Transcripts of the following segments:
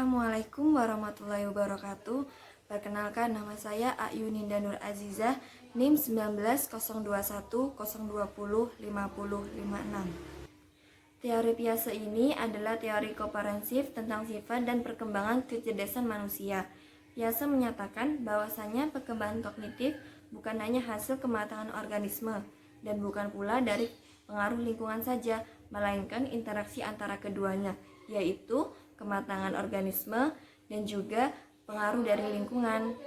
Assalamualaikum warahmatullahi wabarakatuh. Perkenalkan, nama saya Ayuninda Nur Azizah, NIM 19010200505056. Teori Piaget ini adalah teori komprehensif tentang sifat dan perkembangan kecerdasan manusia. Piaget menyatakan bahwasanya perkembangan kognitif bukan hanya hasil kematangan organisme dan bukan pula dari pengaruh lingkungan saja, melainkan interaksi antara keduanya, yaitu kematangan organisme dan juga pengaruh dari lingkungan.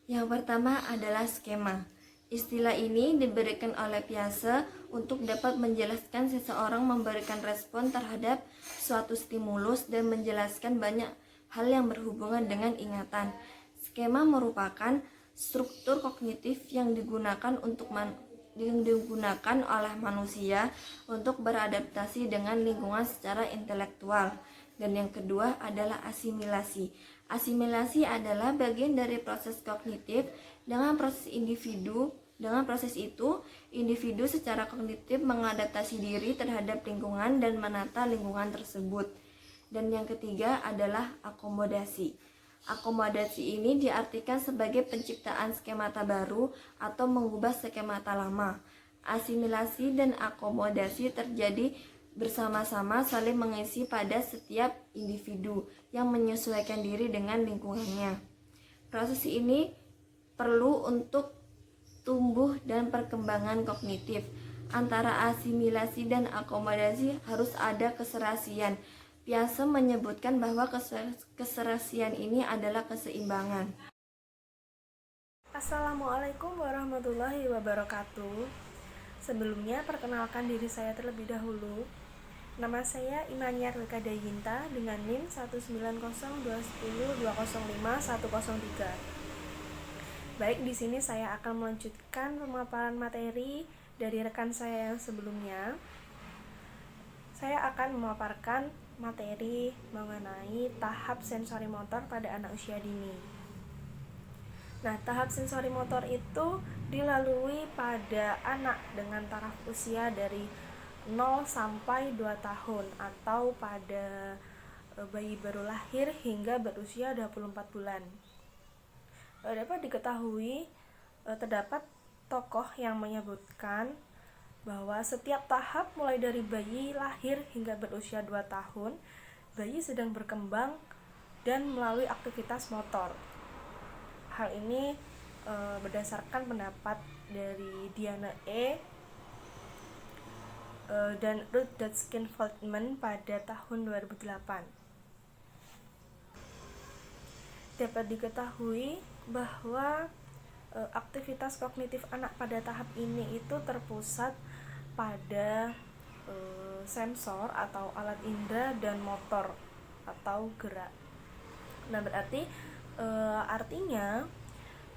Yang pertama adalah skema. Istilah ini diberikan oleh Piaget untuk dapat menjelaskan seseorang memberikan respon terhadap suatu stimulus dan menjelaskan banyak hal yang berhubungan dengan ingatan. Skema merupakan struktur kognitif yang digunakan oleh manusia untuk beradaptasi dengan lingkungan secara intelektual. Dan yang kedua adalah asimilasi. Asimilasi adalah bagian dari proses kognitif. Dengan proses itu, individu secara kognitif mengadaptasi diri terhadap lingkungan dan menata lingkungan tersebut. Dan yang ketiga adalah akomodasi. Akomodasi ini diartikan sebagai penciptaan skemata baru atau mengubah skemata lama. Asimilasi dan akomodasi terjadi bersama-sama saling mengisi pada setiap individu yang menyesuaikan diri dengan lingkungannya. Proses ini perlu untuk tumbuh dan perkembangan kognitif. Antara asimilasi dan akomodasi harus ada keserasian. Piaget menyebutkan bahwa keserasian ini adalah keseimbangan. Assalamualaikum warahmatullahi wabarakatuh. Sebelumnya perkenalkan diri saya terlebih dahulu. Nama saya Imaniar Wekadayinta dengan NIM 1902010505103. Baik, di sini saya akan melanjutkan pemaparan materi dari rekan saya yang sebelumnya. Saya akan memaparkan materi mengenai tahap sensori motor pada anak usia dini. Nah, tahap sensori motor itu dilalui pada anak dengan taraf usia dari 0 sampai 2 tahun atau pada bayi baru lahir hingga berusia 24 bulan. Dapat diketahui terdapat tokoh yang menyebutkan bahwa setiap tahap mulai dari bayi lahir hingga berusia 2 tahun, bayi sedang berkembang dan melalui aktivitas motor. Hal ini berdasarkan pendapat dari Diana E. Dan Ruth Dutkin-Feldman pada tahun 2008. Dapat diketahui bahwa aktivitas kognitif anak pada tahap ini itu terpusat pada sensor atau alat indera dan motor atau gerak. Nah, berarti artinya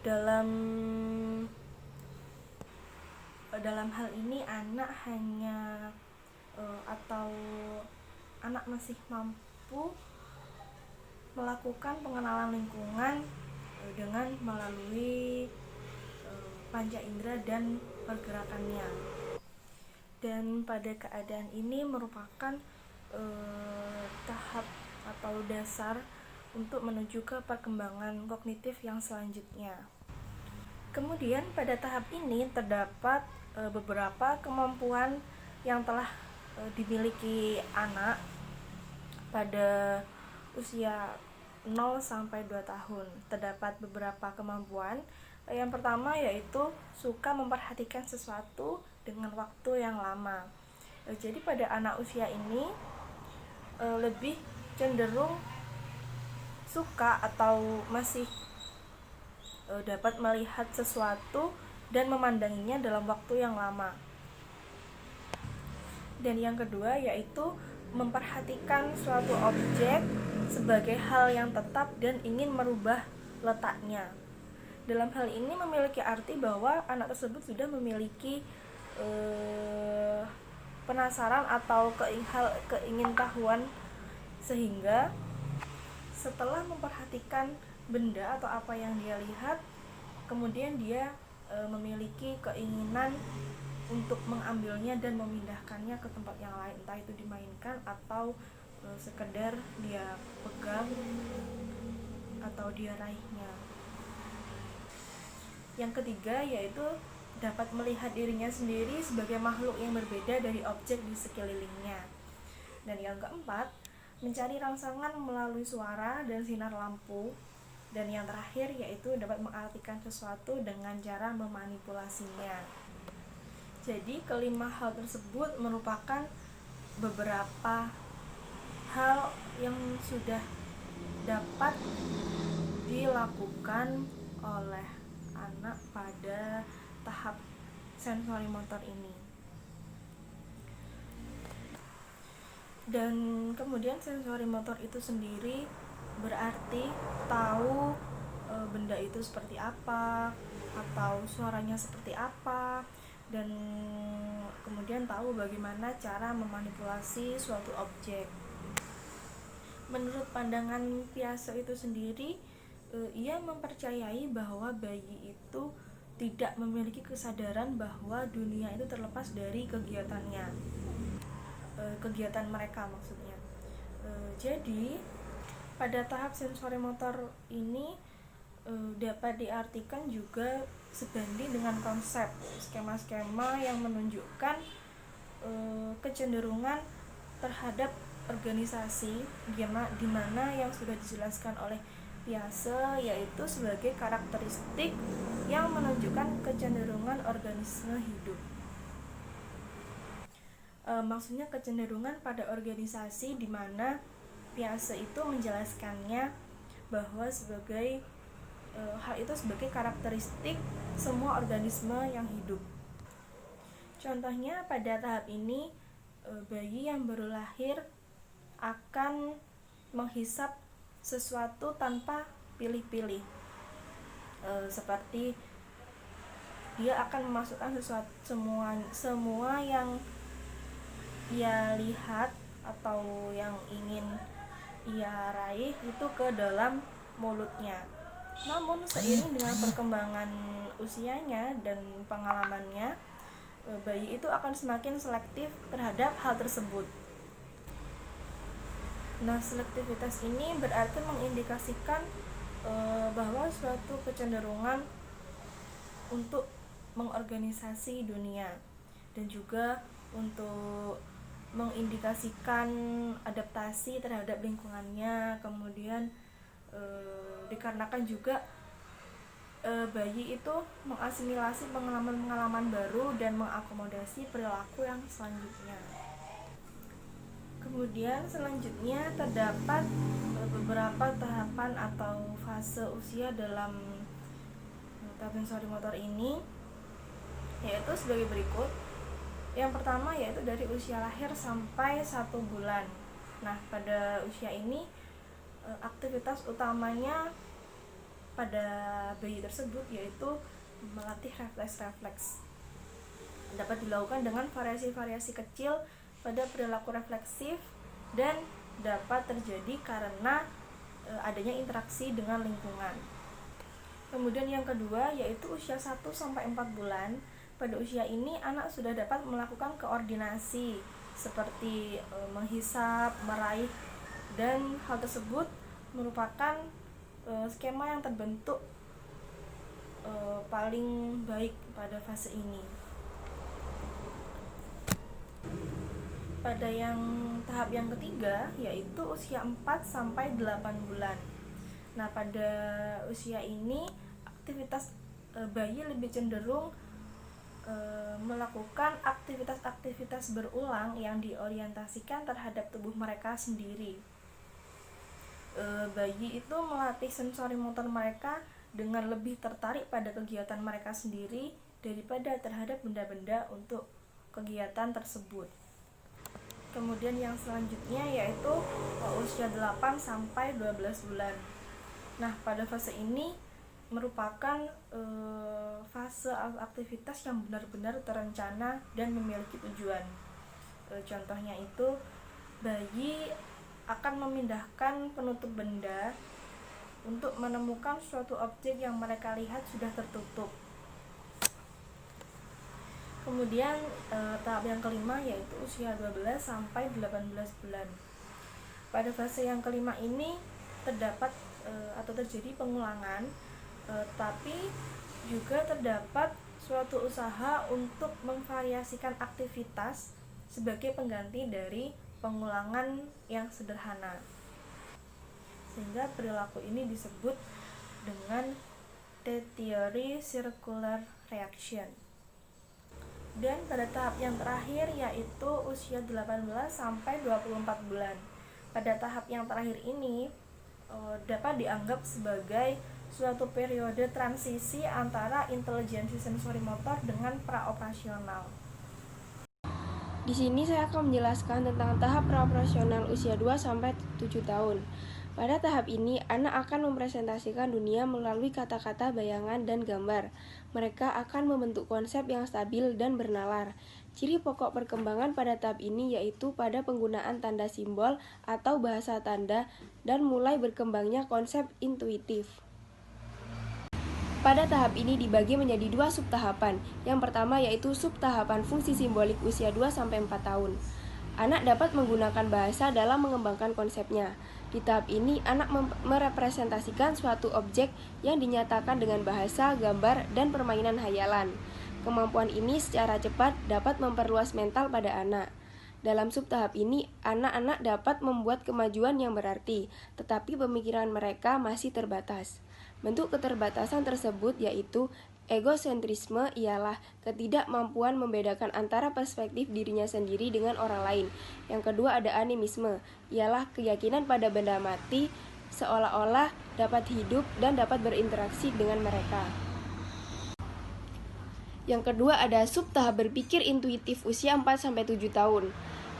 dalam hal ini anak hanya atau anak masih mampu melakukan pengenalan lingkungan dengan melalui panca indera dan pergerakannya. Dan pada keadaan ini merupakan tahap atau dasar untuk menuju ke perkembangan kognitif yang selanjutnya. Kemudian pada tahap ini terdapat beberapa kemampuan yang telah dimiliki anak pada usia 0 sampai 2 tahun. Terdapat beberapa kemampuan. Yang pertama yaitu suka memperhatikan sesuatu dengan waktu yang lama. Jadi pada anak usia ini lebih cenderung suka atau masih dapat melihat sesuatu dan memandanginya dalam waktu yang lama. Dan yang kedua yaitu memperhatikan suatu objek sebagai hal yang tetap dan ingin merubah letaknya. Dalam hal ini memiliki arti bahwa anak tersebut sudah memiliki penasaran atau keingintahuan, sehingga setelah memperhatikan benda atau apa yang dia lihat, kemudian dia memiliki keinginan untuk mengambilnya dan memindahkannya ke tempat yang lain, entah itu dimainkan atau sekedar dia pegang atau dia raihnya. Yang ketiga yaitu dapat melihat dirinya sendiri sebagai makhluk yang berbeda dari objek di sekelilingnya. Dan yang keempat, mencari rangsangan melalui suara dan sinar lampu. Dan yang terakhir yaitu dapat mengartikan sesuatu dengan cara memanipulasinya. Jadi kelima hal tersebut merupakan beberapa hal yang sudah dapat dilakukan oleh anak pada tahap sensori motor ini. Dan kemudian sensori motor itu sendiri berarti tahu benda itu seperti apa atau suaranya seperti apa, dan kemudian tahu bagaimana cara memanipulasi suatu objek. Menurut pandangan Piaget itu sendiri, ia mempercayai bahwa bayi itu tidak memiliki kesadaran bahwa dunia itu terlepas dari kegiatannya, kegiatan mereka maksudnya. Jadi pada tahap sensori motor ini dapat diartikan juga sebanding dengan konsep skema-skema yang menunjukkan kecenderungan terhadap organisasi, di mana yang sudah dijelaskan oleh Piaget yaitu sebagai karakteristik yang menunjukkan kecenderungan organisme hidup. Maksudnya kecenderungan pada organisasi, di mana Piaget itu menjelaskannya bahwa sebagai hal itu sebagai karakteristik semua organisme yang hidup. Contohnya pada tahap ini bayi yang baru lahir akan menghisap sesuatu tanpa pilih-pilih, seperti dia akan memasukkan semua yang ia lihat atau yang ingin ia raih itu ke dalam mulutnya. Namun seiring dengan perkembangan usianya dan pengalamannya, bayi itu akan semakin selektif terhadap hal tersebut. Nah, selektivitas ini berarti mengindikasikan bahwa suatu kecenderungan untuk mengorganisasi dunia, dan juga untuk mengindikasikan adaptasi terhadap lingkungannya. Kemudian dikarenakan juga bayi itu mengasimilasi pengalaman-pengalaman baru dan mengakomodasi perilaku yang selanjutnya. Kemudian selanjutnya terdapat beberapa tahapan atau fase usia dalam tahap sensori motor ini, yaitu sebagai berikut. Yang pertama yaitu dari usia lahir sampai 1 bulan. Nah, pada usia ini aktivitas utamanya pada bayi tersebut yaitu melatih refleks-refleks. Dapat dilakukan dengan variasi-variasi kecil pada perilaku refleksif dan dapat terjadi karena adanya interaksi dengan lingkungan. Kemudian yang kedua yaitu usia 1 sampai 4 bulan. Pada usia ini anak sudah dapat melakukan koordinasi seperti menghisap, meraih, dan hal tersebut merupakan skema yang terbentuk paling baik pada fase ini. Pada tahap yang ketiga yaitu usia 4 sampai 8 bulan. Nah, pada usia ini aktivitas bayi lebih cenderung melakukan aktivitas-aktivitas berulang yang diorientasikan terhadap tubuh mereka sendiri. Bayi itu melatih sensori motor mereka dengan lebih tertarik pada kegiatan mereka sendiri daripada terhadap benda-benda untuk kegiatan tersebut. Kemudian yang selanjutnya yaitu usia 8 sampai 12 bulan. Nah, pada fase ini merupakan fase aktivitas yang benar-benar terencana dan memiliki tujuan. Contohnya itu bayi akan memindahkan penutup benda untuk menemukan suatu objek yang mereka lihat sudah tertutup. Kemudian tahap yang kelima yaitu usia 12 sampai 18 bulan. Pada fase yang kelima ini terdapat atau terjadi pengulangan, tapi juga terdapat suatu usaha untuk memvariasikan aktivitas sebagai pengganti dari pengulangan yang sederhana. Sehingga perilaku ini disebut dengan teori circular reaction. Dan pada tahap yang terakhir yaitu usia 18 sampai 24 bulan. Pada tahap yang terakhir ini dapat dianggap sebagai suatu periode transisi antara intelijensi sensori motor dengan praoperasional. Di sini saya akan menjelaskan tentang tahap praoperasional usia 2 sampai 7 tahun. Pada tahap ini, anak akan mempresentasikan dunia melalui kata-kata, bayangan, dan gambar. Mereka akan membentuk konsep yang stabil dan bernalar. Ciri pokok perkembangan pada tahap ini yaitu pada penggunaan tanda simbol atau bahasa tanda dan mulai berkembangnya konsep intuitif. Pada tahap ini dibagi menjadi 2 subtahapan. Yang pertama yaitu subtahapan fungsi simbolik usia 2-4 tahun. Anak dapat menggunakan bahasa dalam mengembangkan konsepnya. Di tahap ini, anak merepresentasikan suatu objek yang dinyatakan dengan bahasa, gambar, dan permainan hayalan. Kemampuan ini secara cepat dapat memperluas mental pada anak. Dalam subtahap ini, anak-anak dapat membuat kemajuan yang berarti, tetapi pemikiran mereka masih terbatas. Bentuk keterbatasan tersebut yaitu egosentrisme ialah ketidakmampuan membedakan antara perspektif dirinya sendiri dengan orang lain. Yang kedua ada animisme, ialah keyakinan pada benda mati seolah-olah dapat hidup dan dapat berinteraksi dengan mereka. Yang kedua ada subtahap berpikir intuitif usia 4-7 tahun.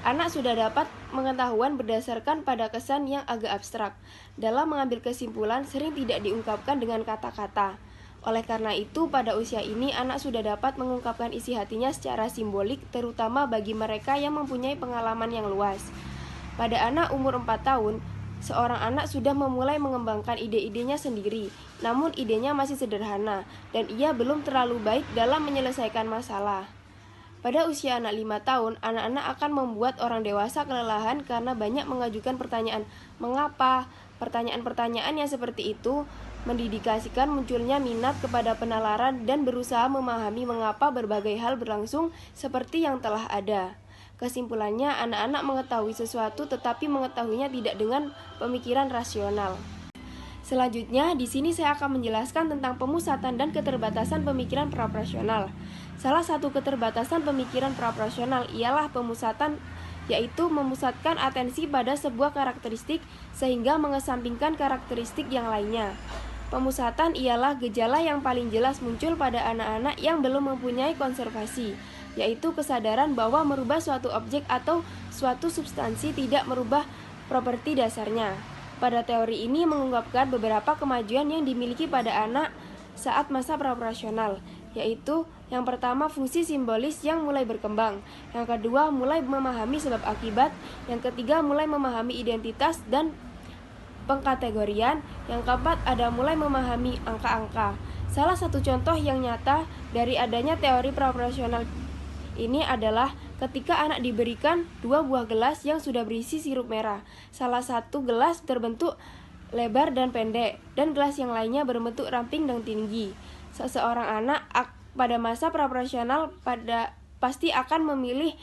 Anak sudah dapat pengetahuan berdasarkan pada kesan yang agak abstrak. Dalam mengambil kesimpulan sering tidak diungkapkan dengan kata-kata. Oleh karena itu, pada usia ini anak sudah dapat mengungkapkan isi hatinya secara simbolik, terutama bagi mereka yang mempunyai pengalaman yang luas. Pada anak umur 4 tahun, seorang anak sudah memulai mengembangkan ide-idenya sendiri, namun idenya masih sederhana, dan ia belum terlalu baik dalam menyelesaikan masalah. Pada usia anak 5 tahun, anak-anak akan membuat orang dewasa kelelahan karena banyak mengajukan pertanyaan "mengapa?". Pertanyaan-pertanyaan yang seperti itu mendedikasikan munculnya minat kepada penalaran dan berusaha memahami mengapa berbagai hal berlangsung seperti yang telah ada. Kesimpulannya, anak-anak mengetahui sesuatu tetapi mengetahuinya tidak dengan pemikiran rasional. Selanjutnya, di sini saya akan menjelaskan tentang pemusatan dan keterbatasan pemikiran praoperasional. Salah satu keterbatasan pemikiran praoperasional ialah pemusatan, yaitu memusatkan atensi pada sebuah karakteristik sehingga mengesampingkan karakteristik yang lainnya. Pemusatan ialah gejala yang paling jelas muncul pada anak-anak yang belum mempunyai konservasi, yaitu kesadaran bahwa merubah suatu objek atau suatu substansi tidak merubah properti dasarnya. Pada teori ini mengungkapkan beberapa kemajuan yang dimiliki pada anak saat masa praoperasional, yaitu yang pertama fungsi simbolis yang mulai berkembang, yang kedua mulai memahami sebab akibat, yang ketiga mulai memahami identitas dan pengkategorian, yang keempat ada mulai memahami angka-angka. Salah satu contoh yang nyata dari adanya teori praoperasional ini adalah ketika anak diberikan 2 buah gelas yang sudah berisi sirup merah. Salah satu gelas berbentuk lebar dan pendek, dan gelas yang lainnya berbentuk ramping dan tinggi. Seseorang anak pada masa praoperasional pasti akan memilih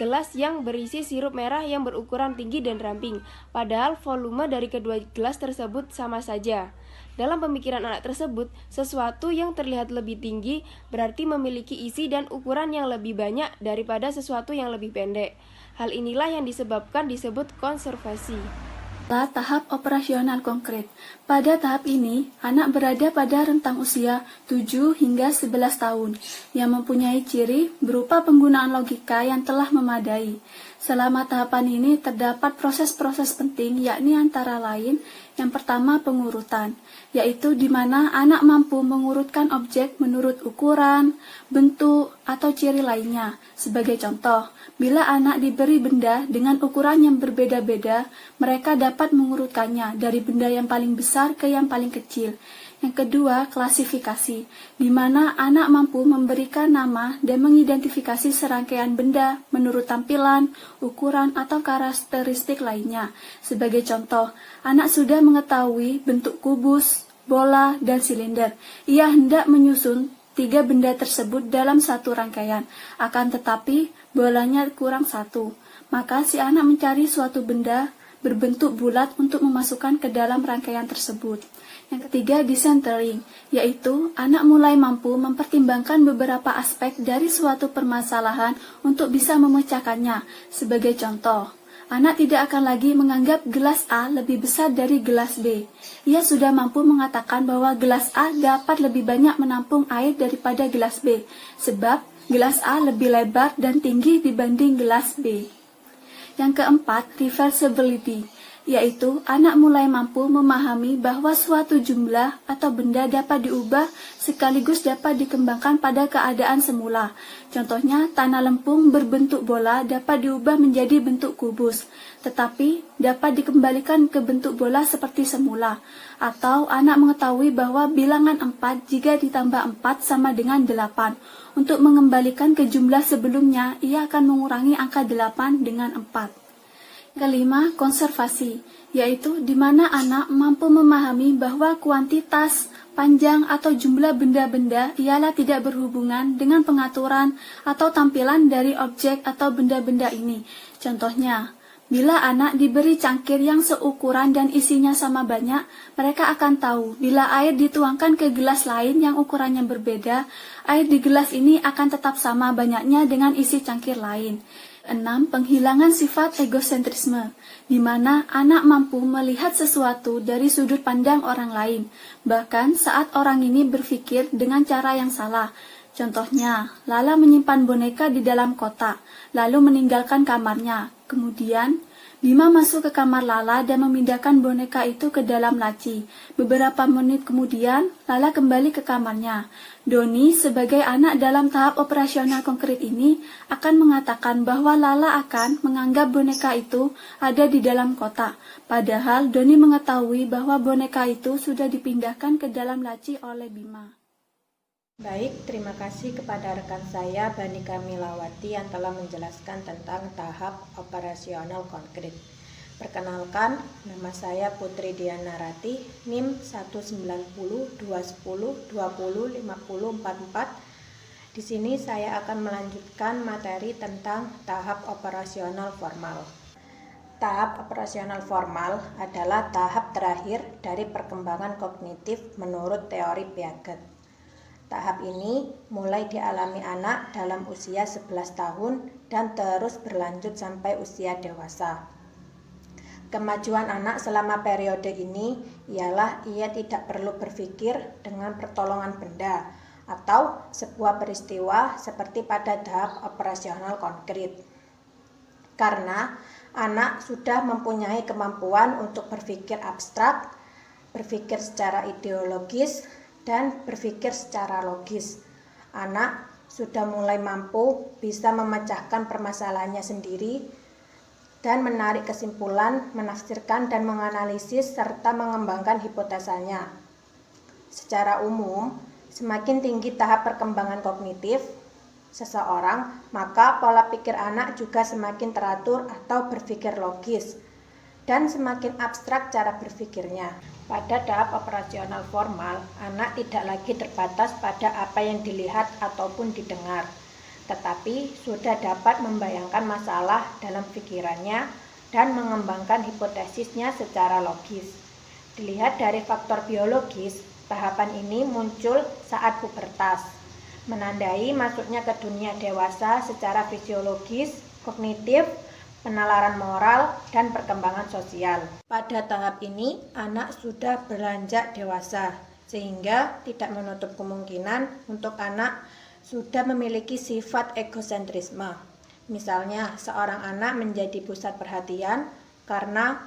gelas yang berisi sirup merah yang berukuran tinggi dan ramping, padahal volume dari kedua gelas tersebut sama saja. Dalam pemikiran anak tersebut, sesuatu yang terlihat lebih tinggi berarti memiliki isi dan ukuran yang lebih banyak daripada sesuatu yang lebih pendek. Hal inilah yang disebut konservasi. Tahap operasional konkret. Pada tahap ini, anak berada pada rentang usia 7 hingga 11 tahun yang mempunyai ciri berupa penggunaan logika yang telah memadai. Selama tahapan ini terdapat proses-proses penting, yakni antara lain yang pertama pengurutan, yaitu di mana anak mampu mengurutkan objek menurut ukuran, bentuk, atau ciri lainnya. Sebagai contoh, bila anak diberi benda dengan ukuran yang berbeda-beda, mereka dapat mengurutkannya dari benda yang paling besar ke yang paling kecil. Yang kedua, klasifikasi, di mana anak mampu memberikan nama dan mengidentifikasi serangkaian benda menurut tampilan, ukuran, atau karakteristik lainnya. Sebagai contoh, anak sudah mengetahui bentuk kubus, bola, dan silinder. Ia hendak menyusun 3 benda tersebut dalam satu rangkaian, akan tetapi bolanya kurang 1. Maka si anak mencari suatu benda berbentuk bulat untuk memasukkan ke dalam rangkaian tersebut. Yang ketiga, decentering, yaitu anak mulai mampu mempertimbangkan beberapa aspek dari suatu permasalahan untuk bisa memecahkannya. Sebagai contoh, anak tidak akan lagi menganggap gelas A lebih besar dari gelas B. Ia sudah mampu mengatakan bahwa gelas A dapat lebih banyak menampung air daripada gelas B, sebab gelas A lebih lebar dan tinggi dibanding gelas B. Yang keempat, reversibility, yaitu anak mulai mampu memahami bahwa suatu jumlah atau benda dapat diubah sekaligus dapat dikembangkan pada keadaan semula. Contohnya, tanah lempung berbentuk bola dapat diubah menjadi bentuk kubus, tetapi dapat dikembalikan ke bentuk bola seperti semula. Atau anak mengetahui bahwa bilangan 4 jika ditambah 4 sama dengan 8. Untuk mengembalikan ke jumlah sebelumnya, ia akan mengurangi angka 8 dengan 4. Kelima, konservasi, yaitu di mana anak mampu memahami bahwa kuantitas, panjang, atau jumlah benda-benda ialah tidak berhubungan dengan pengaturan atau tampilan dari objek atau benda-benda ini. Contohnya, bila anak diberi cangkir yang seukuran dan isinya sama banyak, mereka akan tahu bila air dituangkan ke gelas lain yang ukurannya berbeda, air di gelas ini akan tetap sama banyaknya dengan isi cangkir lain. 6. Penghilangan sifat egosentrisme, di mana anak mampu melihat sesuatu dari sudut pandang orang lain, bahkan saat orang ini berpikir dengan cara yang salah. Contohnya, Lala menyimpan boneka di dalam kotak, lalu meninggalkan kamarnya. Kemudian, Bima masuk ke kamar Lala dan memindahkan boneka itu ke dalam laci. Beberapa menit kemudian, Lala kembali ke kamarnya. Doni, sebagai anak dalam tahap operasional konkret ini, akan mengatakan bahwa Lala akan menganggap boneka itu ada di dalam kotak. Padahal, Doni mengetahui bahwa boneka itu sudah dipindahkan ke dalam laci oleh Bima. Baik, terima kasih kepada rekan saya Bani Kamilawati yang telah menjelaskan tentang tahap operasional konkret. Perkenalkan, nama saya Putri Diana Rati, NIM 19021205044. Di sini saya akan melanjutkan materi tentang tahap operasional formal. Tahap operasional formal adalah tahap terakhir dari perkembangan kognitif menurut teori Piaget. Tahap ini mulai dialami anak dalam usia 11 tahun dan terus berlanjut sampai usia dewasa. Kemajuan anak selama periode ini ialah ia tidak perlu berpikir dengan pertolongan benda atau sebuah peristiwa seperti pada tahap operasional konkret. Karena anak sudah mempunyai kemampuan untuk berpikir abstrak, berpikir secara ideologis, dan berpikir secara logis. Anak sudah mulai mampu bisa memecahkan permasalahannya sendiri dan menarik kesimpulan, menafsirkan dan menganalisis serta mengembangkan hipotesanya. Secara umum, semakin tinggi tahap perkembangan kognitif seseorang, maka pola pikir anak juga semakin teratur atau berpikir logis dan semakin abstrak cara berpikirnya. Pada tahap operasional formal, anak tidak lagi terbatas pada apa yang dilihat ataupun didengar, tetapi sudah dapat membayangkan masalah dalam pikirannya dan mengembangkan hipotesisnya secara logis. Dilihat dari faktor biologis, tahapan ini muncul saat pubertas, menandai masuknya ke dunia dewasa secara fisiologis, kognitif, penalaran moral, dan perkembangan sosial. Pada tahap ini, anak sudah beranjak dewasa, sehingga tidak menutup kemungkinan untuk anak sudah memiliki sifat egosentrisme. Misalnya, seorang anak menjadi pusat perhatian karena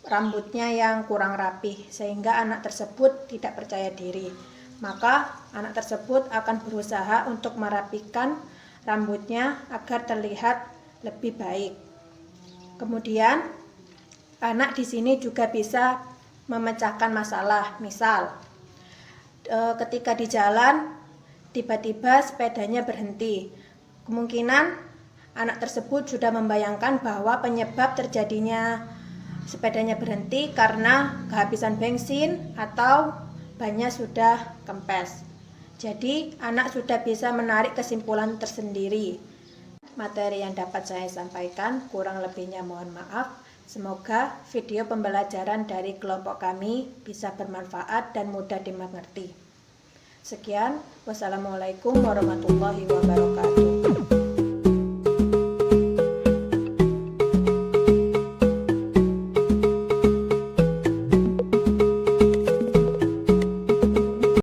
rambutnya yang kurang rapi, sehingga anak tersebut tidak percaya diri. Maka, anak tersebut akan berusaha untuk merapikan rambutnya agar terlihat lebih baik. Kemudian, anak di sini juga bisa memecahkan masalah. Misal, ketika di jalan tiba-tiba sepedanya berhenti. Kemungkinan anak tersebut sudah membayangkan bahwa penyebab terjadinya sepedanya berhenti karena kehabisan bensin atau bannya sudah kempes. Jadi anak sudah bisa menarik kesimpulan tersendiri. Materi yang dapat saya sampaikan, kurang lebihnya mohon maaf. Semoga video pembelajaran dari kelompok kami bisa bermanfaat dan mudah dimengerti. Sekian, wassalamualaikum warahmatullahi wabarakatuh.